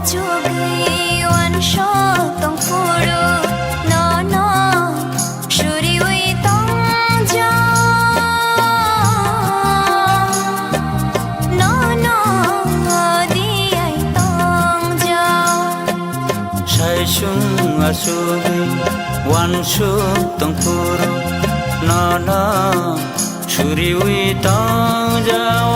chu ghi oan sho tông phuru no no shuri ui tông ja no no di ai tông ja sai sung asu wan shu tông phuru no no shuri ui tông ja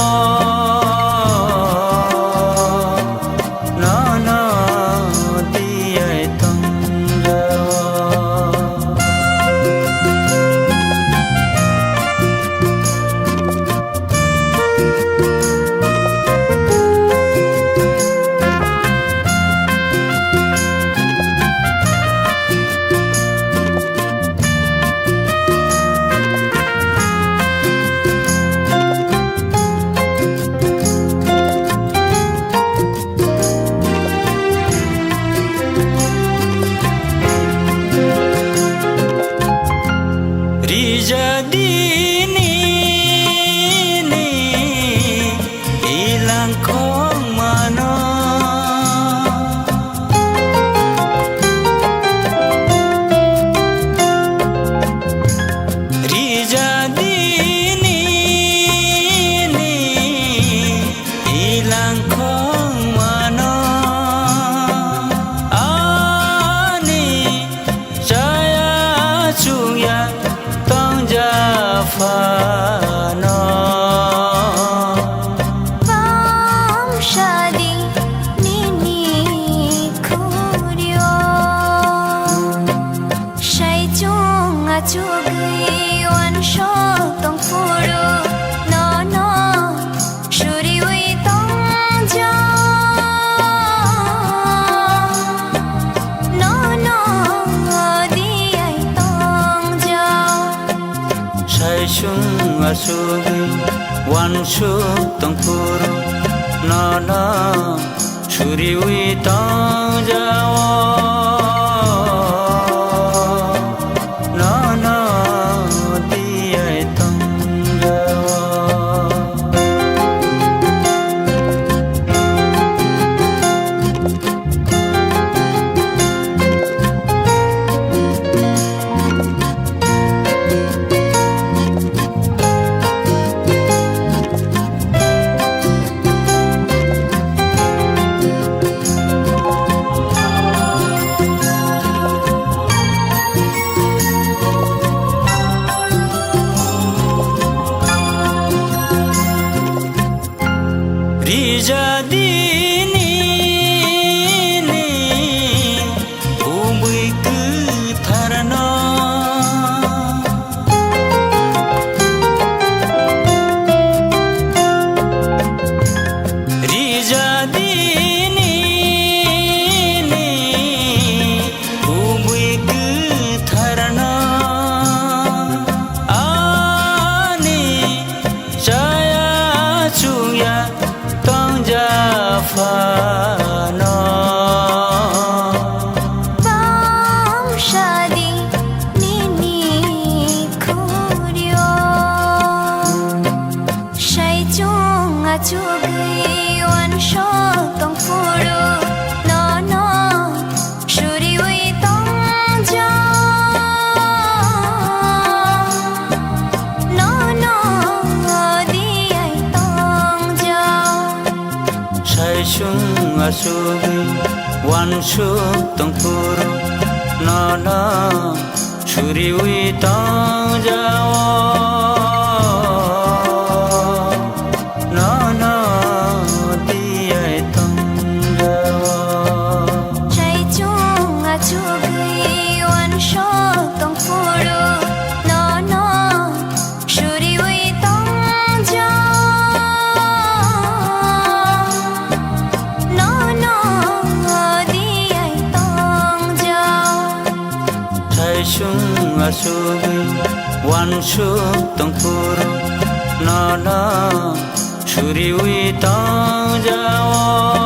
chu ghi oan sho tông phuru no no shuri ui tông ja no no di ai tông ja sai sung asu wan shu tông phuru no no shuri ui tông ja chu ghi oan sho tông phuru no no shuri ui tông ja no no di ai tông ja sai sung asu wan shu tông phuru no no shuri ui tông ja sung asu wan shu tông phuru no no shuri ui tông ja